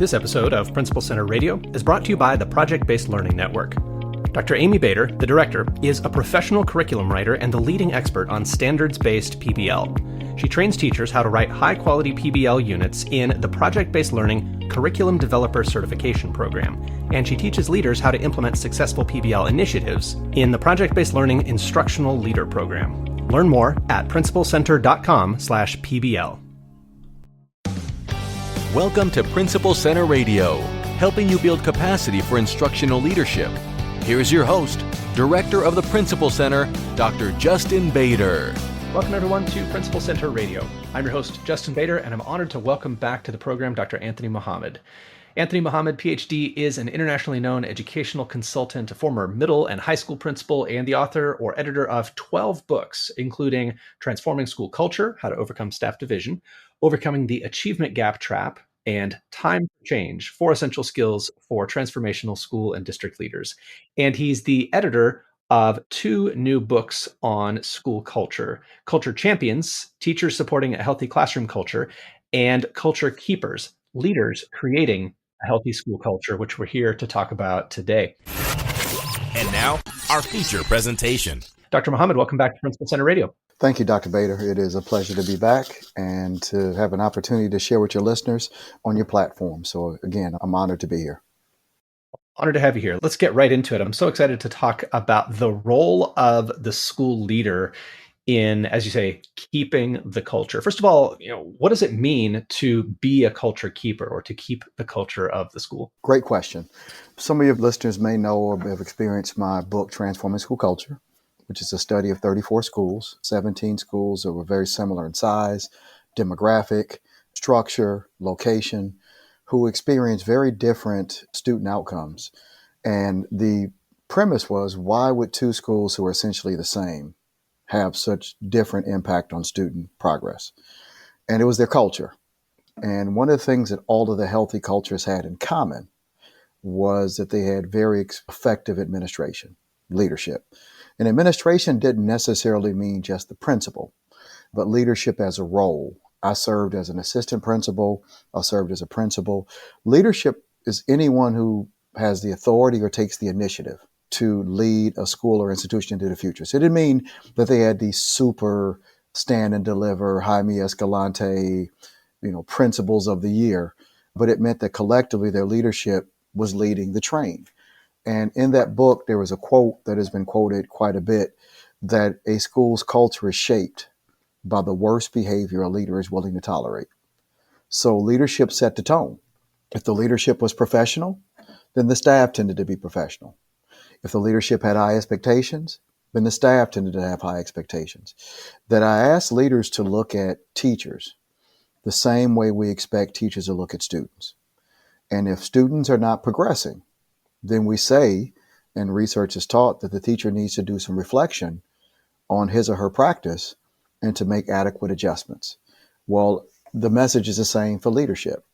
This episode of Principal Center Radio is brought to you by the Project-Based Learning Network. Dr. Amy Bader, the director, is a professional curriculum writer and the leading expert on standards-based PBL. She trains teachers how to write high-quality PBL units in the Project-Based Learning Curriculum Developer Certification Program, and she teaches leaders how to implement successful PBL initiatives in the Project-Based Learning Instructional Leader Program. Learn more at principalcenter.com/PBL. Welcome to Principal Center Radio, helping you build capacity for instructional leadership. Here's your host, Director of the Principal Center, Dr. Justin Bader. Welcome, everyone, to Principal Center Radio. I'm your host, Justin Bader, and I'm honored to welcome back to the program Dr. Anthony Mohammed. Anthony Mohammed, PhD, is an internationally known educational consultant, a former middle and high school principal, and the author or editor of 12 books, including Transforming School Culture, How to Overcome Staff Division, Overcoming the Achievement Gap Trap, and Time for Change, 4 Essential Skills for Transformational School and District Leaders. And he's the editor of 2 new books on school culture, Culture Champions, Teachers Supporting a Healthy Classroom Culture, and Culture Keepers, Leaders Creating a Healthy School Culture, which we're here to talk about today. And now, our feature presentation. Dr. Mohammed, welcome back to Principal Center Radio. Thank you, Dr. Bader. It is a pleasure to be back and to have an opportunity to share with your listeners on your platform. So again, I'm honored to be here. Honored to have you here. Let's get right into it. I'm so excited to talk about the role of the school leader in, as you say, keeping the culture. First of all, what does it mean to be a culture keeper or to keep the culture of the school? Great question. Some of your listeners may know or have experienced my book, Transforming School Culture, which is a study of 34 schools, 17 schools that were very similar in size, demographic, structure, location, who experienced very different student outcomes. And the premise was, why would 2 schools who are essentially the same have such different impact on student progress? And it was their culture. And one of the things that all of the healthy cultures had in common was that they had very effective administration, leadership. And administration didn't necessarily mean just the principal, but leadership as a role. I served as an assistant principal. I served as a principal. Leadership is anyone who has the authority or takes the initiative to lead a school or institution into the future. So it didn't mean that they had these super stand and deliver, Jaime Escalante, principals of the year, but it meant that collectively their leadership was leading the train. And in that book, there was a quote that has been quoted quite a bit, that a school's culture is shaped by the worst behavior a leader is willing to tolerate. So leadership set the tone. If the leadership was professional, then the staff tended to be professional. If the leadership had high expectations, then the staff tended to have high expectations. That I asked leaders to look at teachers the same way we expect teachers to look at students. And if students are not progressing, then we say, and research has taught, that the teacher needs to do some reflection on his or her practice and to make adequate adjustments. Well, the message is the same for leadership.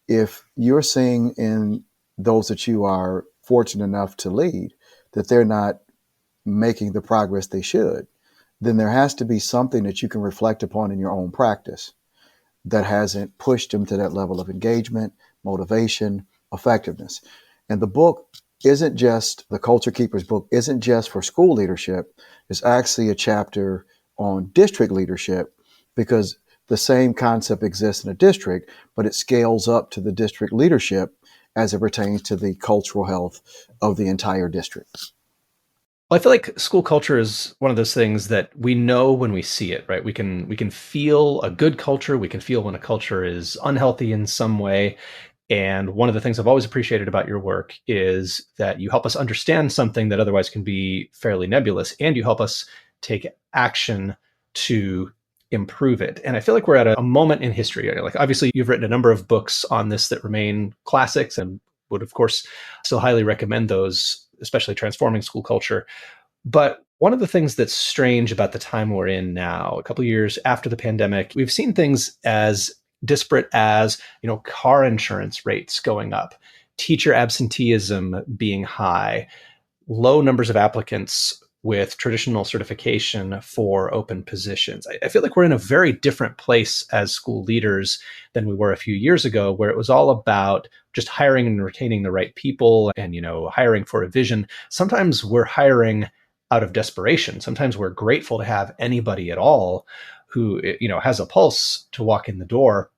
If you're seeing in those that you are fortunate enough to lead that they're not making the progress they should, then there has to be something that you can reflect upon in your own practice that hasn't pushed them to that level of engagement, motivation, effectiveness. And the book isn't just, the Culture Keepers book isn't just for school leadership. It's actually a chapter on district leadership, because the same concept exists in a district, but it scales up to the district leadership as it pertains to the cultural health of the entire district. Well, I feel like school culture is one of those things that we know when we see it, right? We can feel a good culture. We can feel when a culture is unhealthy in some way. And one of the things I've always appreciated about your work is that you help us understand something that otherwise can be fairly nebulous, and you help us take action to improve it. And I feel like we're at a moment in history. Like, obviously, you've written a number of books on this that remain classics, and would, of course, still highly recommend those, especially Transforming School Culture. But one of the things that's strange about the time we're in now, a couple of years after the pandemic, we've seen things as disparate as, car insurance rates going up, teacher absenteeism being high, low numbers of applicants with traditional certification for open positions. I feel like we're in a very different place as school leaders than we were a few years ago, where it was all about just hiring and retaining the right people and, hiring for a vision. Sometimes we're hiring out of desperation. Sometimes we're grateful to have anybody at all who, has a pulse to walk in the door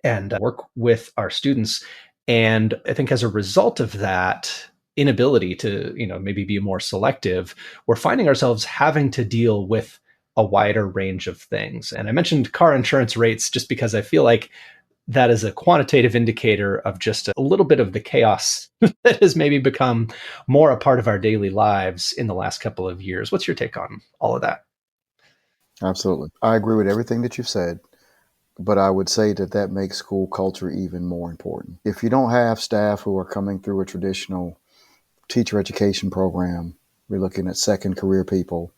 and work with our students. And I think as a result of that inability to, maybe be more selective, we're finding ourselves having to deal with a wider range of things. And I mentioned car insurance rates just because I feel like that is a quantitative indicator of just a little bit of the chaos that has maybe become more a part of our daily lives in the last couple of years. What's your take on all of that? Absolutely. I agree with everything that you've said, but I would say that that makes school culture even more important. If you don't have staff who are coming through a traditional teacher education program, we're looking at second career people,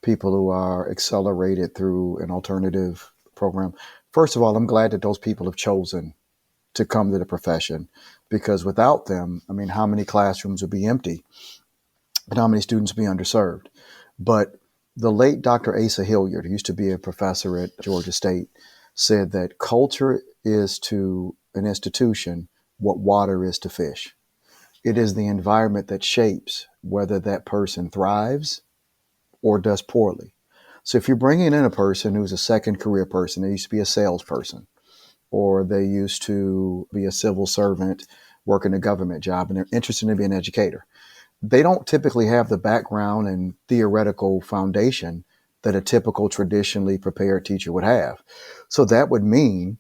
people who are accelerated through an alternative program. First of all, I'm glad that those people have chosen to come to the profession, because without them, I mean, how many classrooms would be empty and how many students would be underserved? But the late Dr. Asa Hilliard, who used to be a professor at Georgia State, said that culture is to an institution what water is to fish. It is the environment that shapes whether that person thrives or does poorly. So if you're bringing in a person who's a second career person, they used to be a salesperson, or they used to be a civil servant working a government job, and they're interested in being an educator, they don't typically have the background and theoretical foundation that a typical traditionally prepared teacher would have. So that would mean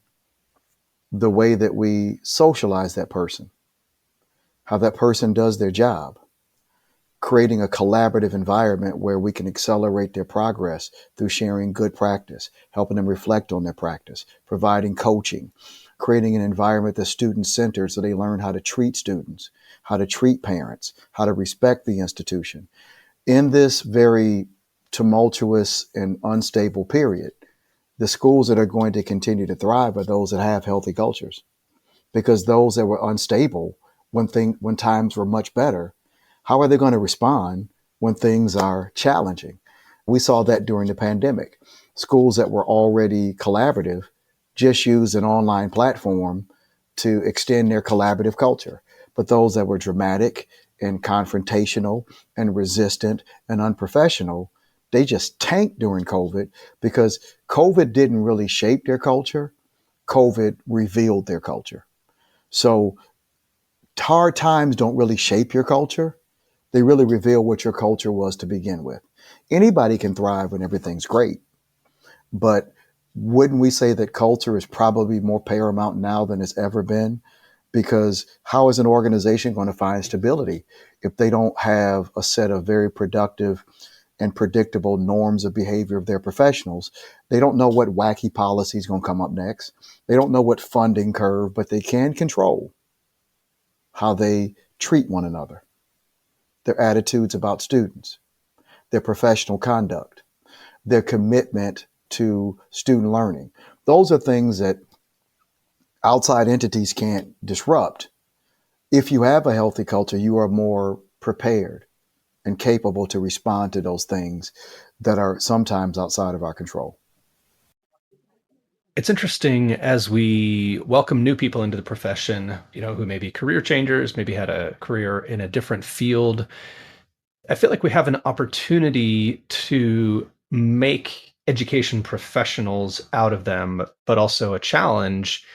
the way that we socialize that person, how that person does their job, creating a collaborative environment where we can accelerate their progress through sharing good practice, helping them reflect on their practice, providing coaching, creating an environment that's student-centered so they learn how to treat students, how to treat parents, how to respect the institution. In this very tumultuous and unstable period, the schools that are going to continue to thrive are those that have healthy cultures, because those that were unstable when times were much better, how are they going to respond when things are challenging? We saw that during the pandemic. Schools that were already collaborative just used an online platform to extend their collaborative culture. But those that were dramatic and confrontational and resistant and unprofessional, they just tanked during COVID, because COVID didn't really shape their culture. COVID revealed their culture. So hard times don't really shape your culture. They really reveal what your culture was to begin with. Anybody can thrive when everything's great, but wouldn't we say that culture is probably more paramount now than it's ever been? Because how is an organization going to find stability if they don't have a set of very productive and predictable norms of behavior of their professionals? They don't know what wacky policy is going to come up next. They don't know what funding curve, but they can control how they treat one another, their attitudes about students, their professional conduct, their commitment to student learning. Those are things that outside entities can't disrupt. If you have a healthy culture, you are more prepared and capable to respond to those things that are sometimes outside of our control. It's interesting as we welcome new people into the profession, who may be career changers, maybe had a career in a different field. I feel like we have an opportunity to make education professionals out of them, but also a challenge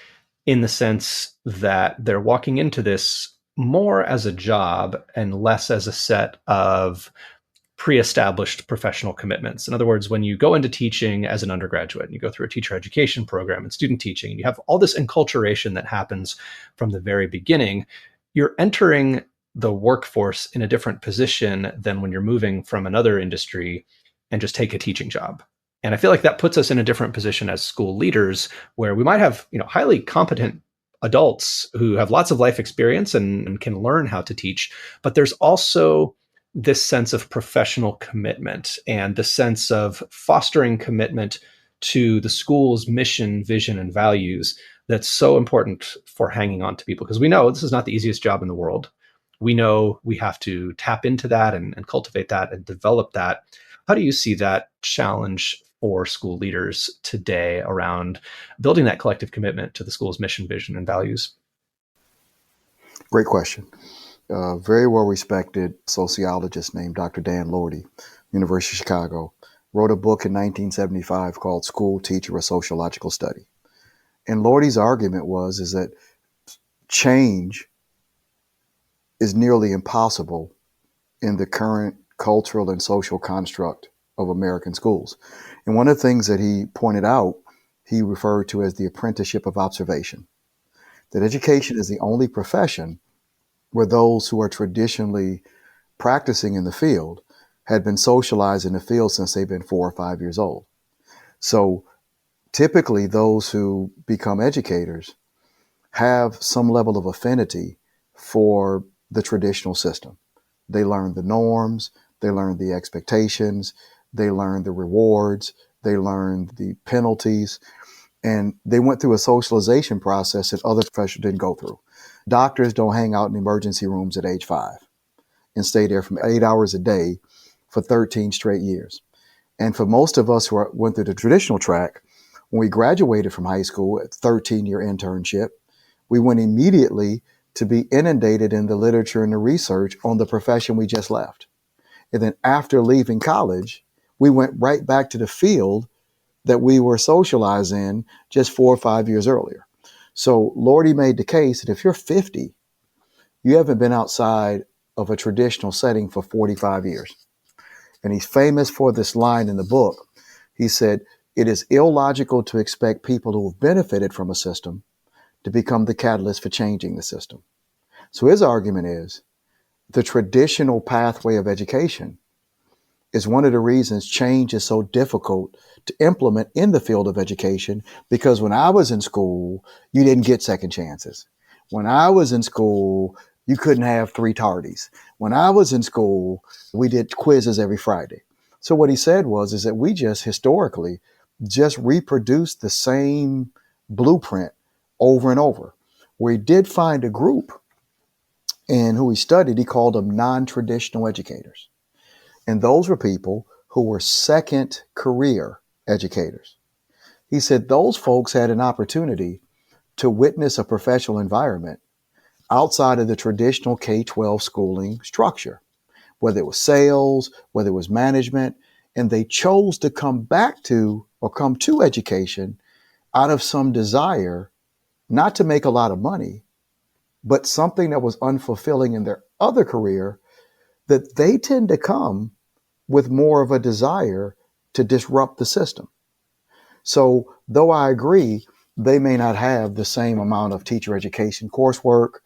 in the sense that they're walking into this more as a job and less as a set of pre-established professional commitments. In other words, when you go into teaching as an undergraduate and you go through a teacher education program and student teaching, and you have all this enculturation that happens from the very beginning, you're entering the workforce in a different position than when you're moving from another industry and just take a teaching job. And I feel like that puts us in a different position as school leaders, where we might have, highly competent adults who have lots of life experience and can learn how to teach, but there's also this sense of professional commitment and the sense of fostering commitment to the school's mission, vision, and values that's so important for hanging on to people. Because we know this is not the easiest job in the world. We know we have to tap into that and cultivate that and develop that. How do you see that challenge for school leaders today around building that collective commitment to the school's mission, vision, and values? Great question. Very well respected sociologist named Dr. Dan Lordy, University of Chicago, wrote a book in 1975 called School Teacher: A Sociological Study. And Lordy's argument was is that change is nearly impossible in the current cultural and social construct of American schools. And one of the things that he pointed out, he referred to as the apprenticeship of observation, that education is the only profession where those who are traditionally practicing in the field had been socialized in the field since they've been 4 or 5 years old. So typically, those who become educators have some level of affinity for the traditional system. They learn the norms, they learn the expectations, they learn the rewards, they learn the penalties, and they went through a socialization process that other professionals didn't go through. Doctors don't hang out in emergency rooms at age 5 and stay there from 8 hours a day for 13 straight years. And for most of us who went through the traditional track, when we graduated from high school at 13-year internship, we went immediately to be inundated in the literature and the research on the profession we just left. And then after leaving college, we went right back to the field that we were socialized in just 4 or 5 years earlier. So Lordy made the case that if you're 50, you haven't been outside of a traditional setting for 45 years. And he's famous for this line in the book. He said, "It is illogical to expect people who have benefited from a system to become the catalyst for changing the system." So his argument is the traditional pathway of education is one of the reasons change is so difficult to implement in the field of education, because when I was in school, you didn't get second chances. When I was in school, you couldn't have three tardies. When I was in school, we did quizzes every Friday. So what he said was is that we just historically just reproduced the same blueprint over and over. Where he did find a group and who he studied, he called them non-traditional educators. And those were people who were second career educators. He said those folks had an opportunity to witness a professional environment outside of the traditional K-12 schooling structure, whether it was sales, whether it was management, and they chose to come back to or come to education out of some desire not to make a lot of money, but something that was unfulfilling in their other career, that they tend to come with more of a desire to disrupt the system. So, though I agree, they may not have the same amount of teacher education coursework,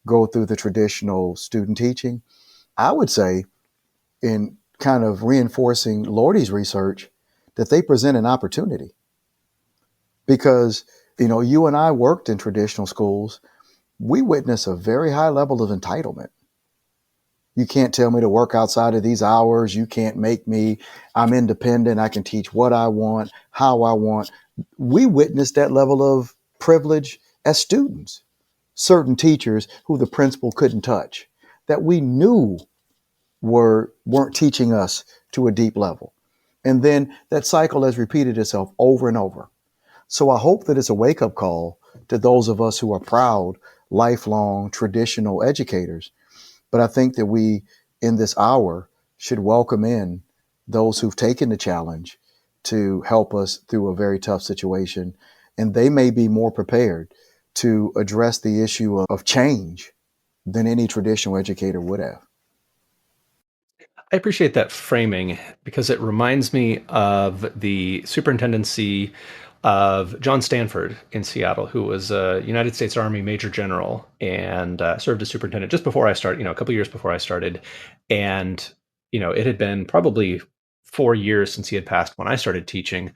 go through the traditional student teaching. I would say, in kind of reinforcing Lordy's research, that they present an opportunity because, you and I worked in traditional schools. We witness a very high level of entitlement. You can't tell me to work outside of these hours. You can't make me. I'm independent. I can teach what I want, how I want. We witnessed that level of privilege as students. Certain teachers who the principal couldn't touch, that we knew weren't teaching us to a deep level. And then that cycle has repeated itself over and over. So I hope that it's a wake-up call to those of us who are proud, lifelong, traditional educators. But I think that we, in this hour, should welcome in those who've taken the challenge to help us through a very tough situation. And they may be more prepared to address the issue of change than any traditional educator would have. I appreciate that framing because it reminds me of the superintendency of John Stanford in Seattle, who was a United States Army Major General and served as superintendent just before I started, a couple years before I started. And, it had been probably 4 years since he had passed when I started teaching,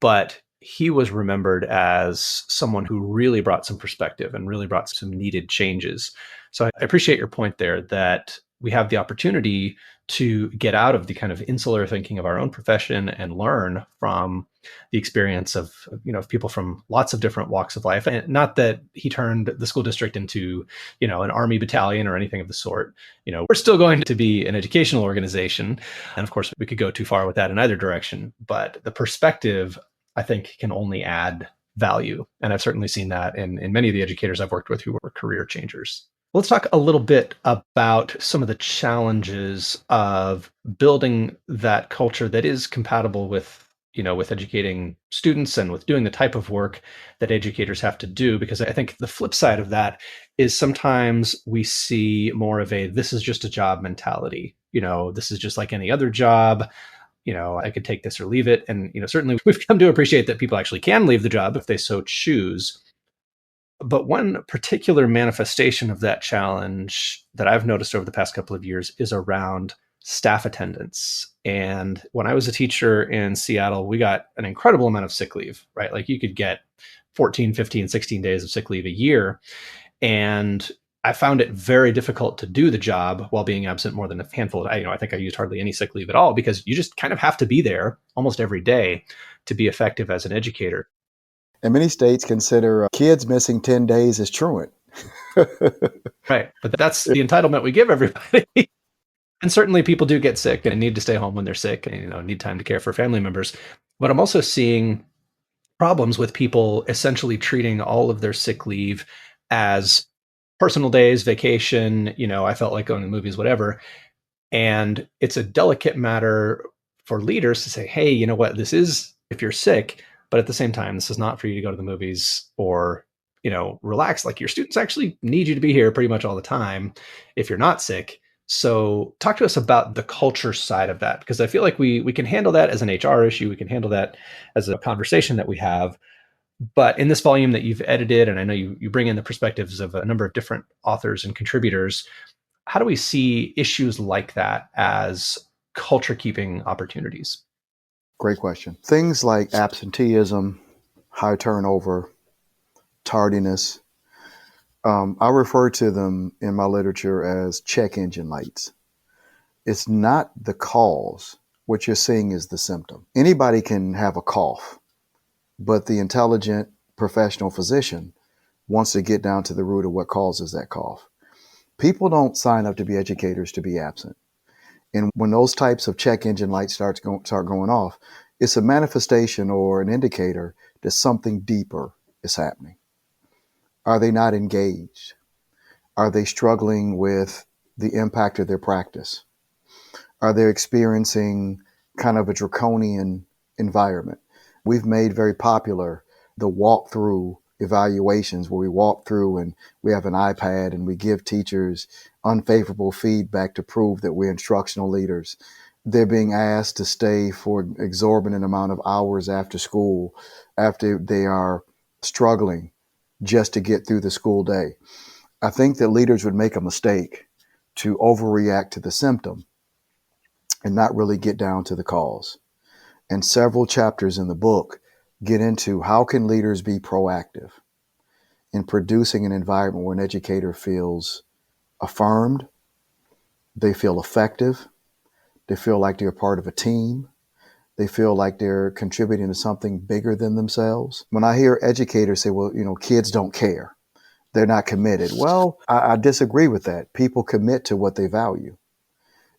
but he was remembered as someone who really brought some perspective and really brought some needed changes. So I appreciate your point there that we have the opportunity to get out of the kind of insular thinking of our own profession and learn from the experience of people from lots of different walks of life. And not that he turned the school district into an army battalion or anything of the sort. We're still going to be an educational organization, and of course we could go too far with that in either direction, but the perspective, I think, can only add value. And I've certainly seen that in many of the educators I've worked with who were career changers. Let's talk a little bit about some of the challenges of building that culture that is compatible with educating students and with doing the type of work that educators have to do. Because I think the flip side of that is sometimes we see more of a this is just a job mentality. This is just like any other job. I could take this or leave it. And certainly we've come to appreciate that people actually can leave the job if they so choose. But one particular manifestation of that challenge that I've noticed over the past couple of years is around staff attendance. And when I was a teacher in Seattle, we got an incredible amount of sick leave, right? Like you could get 14, 15, 16 days of sick leave a year. And I found it very difficult to do the job while being absent more than a handful. I think I used hardly any sick leave at all because you just kind of have to be there almost every day to be effective as an educator. And many states consider kids missing 10 days as truant. Right. But that's the entitlement we give everybody. And certainly people do get sick and need to stay home when they're sick and need time to care for family members. But I'm also seeing problems with people essentially treating all of their sick leave as personal days, vacation, I felt like going to the movies, whatever. And it's a delicate matter for leaders to say, hey, you know what, this is if you're sick, but at the same time, this is not for you to go to the movies or, relax. Like your students actually need you to be here pretty much all the time if you're not sick. So talk to us about the culture side of that, because I feel like we can handle that as an HR issue. We can handle that as a conversation that we have. But in this volume that you've edited, and I know you bring in the perspectives of a number of different authors and contributors, how do we see issues like that as culture keeping opportunities? Great question. Things like absenteeism, high turnover, tardiness, I refer to them in my literature as check engine lights. It's not the cause. What you're seeing is the symptom. Anybody can have a cough, but the intelligent professional physician wants to get down to the root of what causes that cough. People don't sign up to be educators to be absent. And when those types of check engine lights start going off, it's a manifestation or an indicator that something deeper is happening. Are they not engaged? Are they struggling with the impact of their practice? Are they experiencing kind of a draconian environment? We've made very popular the walkthrough evaluations where we walk through and we have an iPad and we give teachers unfavorable feedback to prove that we're instructional leaders. They're being asked to stay for an exorbitant amount of hours after school, after they are struggling just to get through the school day. I think that leaders would make a mistake to overreact to the symptom and not really get down to the cause. And several chapters in the book get into how can leaders be proactive in producing an environment where an educator feels affirmed, they feel effective, they feel like they're part of a team, they feel like they're contributing to something bigger than themselves. When I hear educators say, well, kids don't care, they're not committed. Well, I disagree with that. People commit to what they value.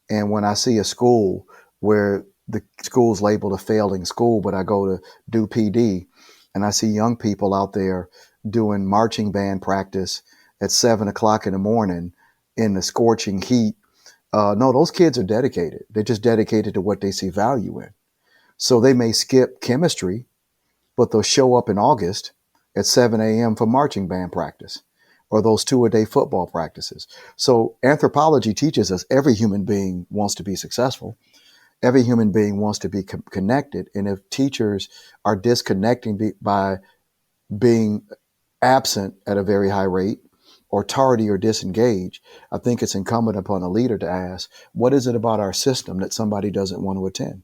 And when I see a school where the school's labeled a failing school, but I go to do PD and I see young people out there doing marching band practice at 7 o'clock in the morning in the scorching heat. No, those kids are dedicated. They're just dedicated to what they see value in. So they may skip chemistry, but they'll show up in August at 7 a.m. for marching band practice or those 2-a-day football practices. So anthropology teaches us every human being wants to be successful. Every human being wants to be connected. And if teachers are disconnecting by being absent at a very high rate or tardy or disengaged, I think it's incumbent upon a leader to ask, what is it about our system that somebody doesn't want to attend?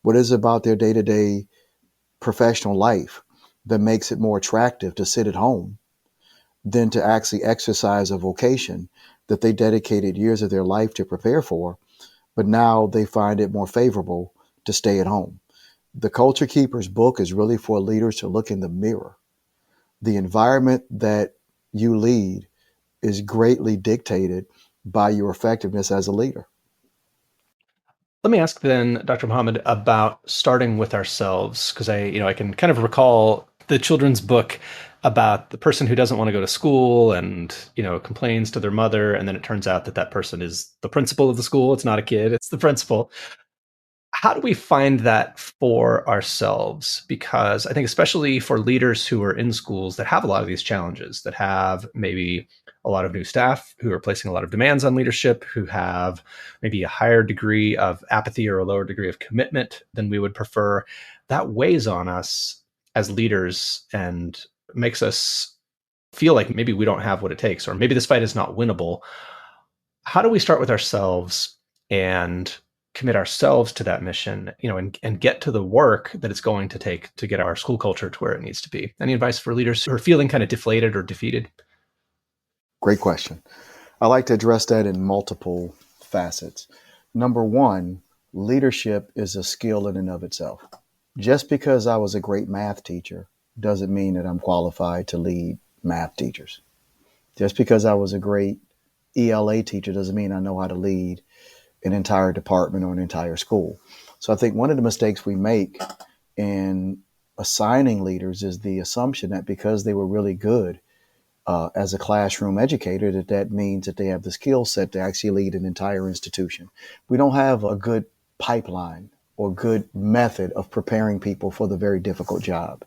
What is it about their day-to-day professional life that makes it more attractive to sit at home than to actually exercise a vocation that they dedicated years of their life to prepare for, but now they find it more favorable to stay at home. The Culture Keeper's book is really for leaders to look in the mirror. The environment that you lead is greatly dictated by your effectiveness as a leader. Let me ask then, Dr. Muhammad, about starting with ourselves, because I can kind of recall the children's book about the person who doesn't want to go to school and, complains to their mother, and then it turns out that that person is the principal of the school. It's not a kid, it's the principal. How do we find that for ourselves? Because I think, especially for leaders who are in schools that have a lot of these challenges, that have maybe a lot of new staff who are placing a lot of demands on leadership, who have maybe a higher degree of apathy or a lower degree of commitment than we would prefer, that weighs on us as leaders and makes us feel like maybe we don't have what it takes, or maybe this fight is not winnable. How do we start with ourselves and commit ourselves to that mission, and get to the work that it's going to take to get our school culture to where it needs to be? Any advice for leaders who are feeling kind of deflated or defeated? Great question. I like to address that in multiple facets. Number one, leadership is a skill in and of itself. Just because I was a great math teacher doesn't mean that I'm qualified to lead math teachers. Just because I was a great ELA teacher doesn't mean I know how to lead an entire department or an entire school. So I think one of the mistakes we make in assigning leaders is the assumption that because they were really good as a classroom educator, that means that they have the skill set to actually lead an entire institution. We don't have a good pipeline or good method of preparing people for the very difficult job.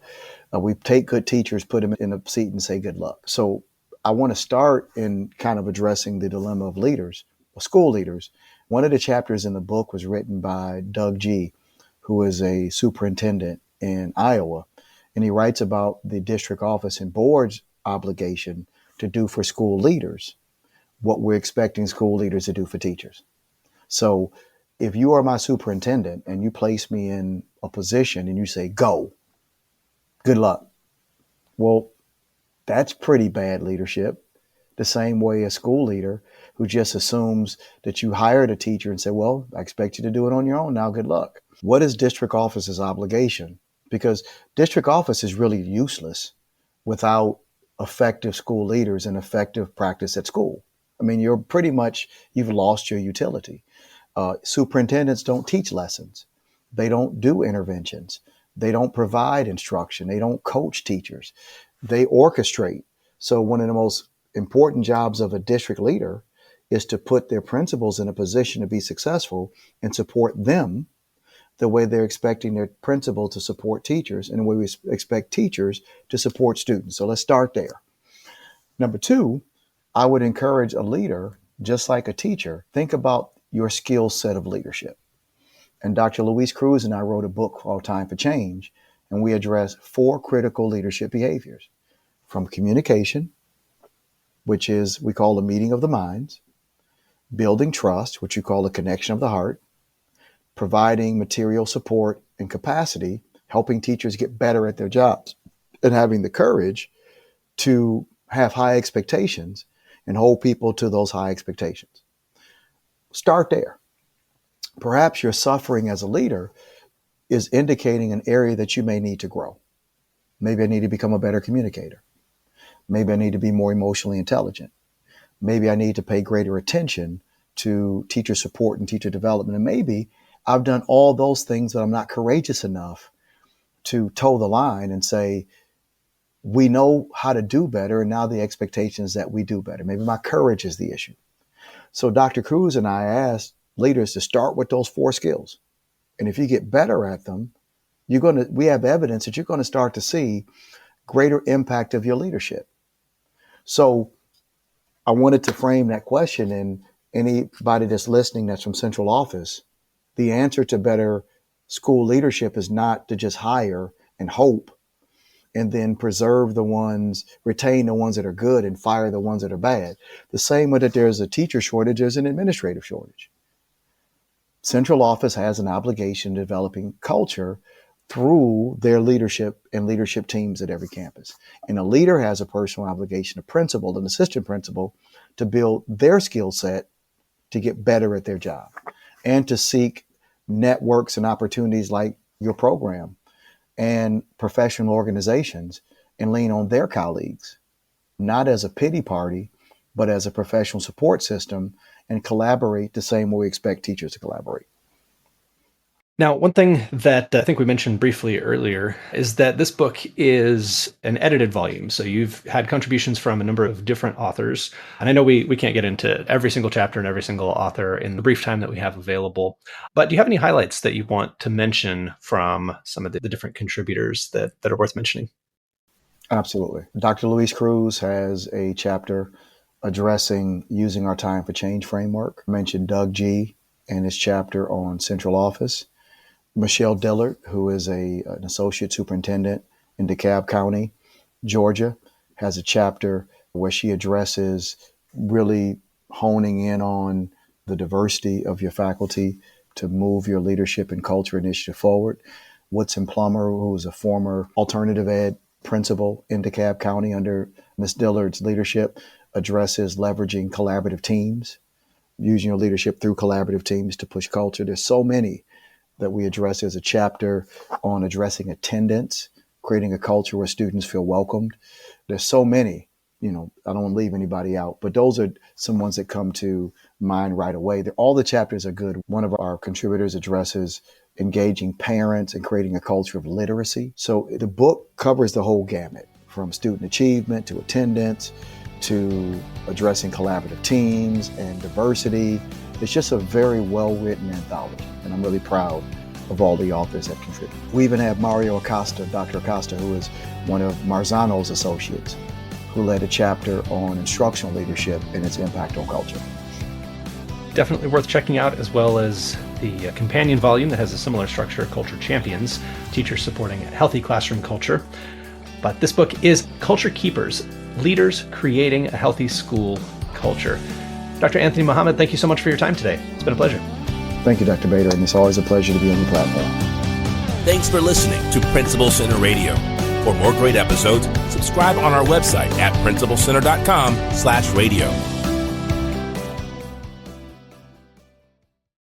We take good teachers, put them in a seat and say good luck. So I want to start in kind of addressing the dilemma of leaders, school leaders. One of the chapters in the book was written by Doug G., who is a superintendent in Iowa. And he writes about the district office and board's obligation to do for school leaders what we're expecting school leaders to do for teachers. So if you are my superintendent and you place me in a position and you say, go, good luck. Well, that's pretty bad leadership. The same way a school leader who just assumes that you hired a teacher and say, well, I expect you to do it on your own. Now, good luck. What is district office's obligation? Because district office is really useless without effective school leaders and effective practice at school. I mean, you've lost your utility. Superintendents don't teach lessons. They don't do interventions. They don't provide instruction. They don't coach teachers. They orchestrate. So one of the most important jobs of a district leader is to put their principals in a position to be successful and support them the way they're expecting their principal to support teachers and the way we expect teachers to support students. So let's start there. Number two, I would encourage a leader, just like a teacher, think about your skill set of leadership. And Dr. Luis Cruz and I wrote a book called Time for Change, and we address 4 critical leadership behaviors, from communication, which is we call the meeting of the minds, building trust, which we call the connection of the heart, providing material support and capacity, helping teachers get better at their jobs, and having the courage to have high expectations and hold people to those high expectations. Start there. Perhaps your suffering as a leader is indicating an area that you may need to grow. Maybe I need to become a better communicator. Maybe I need to be more emotionally intelligent. Maybe I need to pay greater attention to teacher support and teacher development. And maybe I've done all those things, but I'm not courageous enough to toe the line and say, we know how to do better, and now the expectation is that we do better. Maybe my courage is the issue. So Dr. Cruz and I asked leaders to start with those 4 skills. And if you get better at them, we have evidence that you're going to start to see greater impact of your leadership. So I wanted to frame that question, and anybody that's listening that's from central office, the answer to better school leadership is not to just hire and hope and then retain the ones that are good and fire the ones that are bad. The same way that there's a teacher shortage, there's an administrative shortage. Central office has an obligation to developing culture through their leadership and leadership teams at every campus. And a leader has a personal obligation, a principal, an assistant principal, to build their skill set to get better at their job and to seek networks and opportunities like your program and professional organizations and lean on their colleagues, not as a pity party, but as a professional support system, and collaborate the same way we expect teachers to collaborate. Now, one thing that I think we mentioned briefly earlier is that this book is an edited volume. So you've had contributions from a number of different authors. And I know we can't get into every single chapter and every single author in the brief time that we have available. But do you have any highlights that you want to mention from some of the different contributors that are worth mentioning? Absolutely. Dr. Luis Cruz has a chapter addressing using our time for change framework. I mentioned Doug G. and his chapter on central office. Michelle Dillard, who is an associate superintendent in DeKalb County, Georgia, has a chapter where she addresses really honing in on the diversity of your faculty to move your leadership and culture initiative forward. Woodson Plummer, who is a former alternative ed principal in DeKalb County under Ms. Dillard's leadership, addresses leveraging collaborative teams, using your leadership through collaborative teams to push culture. There's so many that we address. As a chapter on addressing attendance, creating a culture where students feel welcomed. There's so many, I don't want to leave anybody out, but those are some ones that come to mind right away. All the chapters are good. One of our contributors addresses engaging parents and creating a culture of literacy. So the book covers the whole gamut, from student achievement to attendance to addressing collaborative teams and diversity. It's just a very well-written anthology, and I'm really proud of all the authors that contribute. We even have Mario Acosta, Dr. Acosta, who is one of Marzano's associates, who led a chapter on instructional leadership and its impact on culture. Definitely worth checking out, as well as the companion volume that has a similar structure, Culture Champions, Teachers Supporting a Healthy Classroom Culture. But this book is Culture Keepers, Leaders Creating a Healthy School Culture. Dr. Anthony Mohammed, thank you so much for your time today. It's been a pleasure. Thank you, Dr. Bader, and it's always a pleasure to be on your platform. Thanks for listening to Principal Center Radio. For more great episodes, subscribe on our website at principalcenter.com/radio.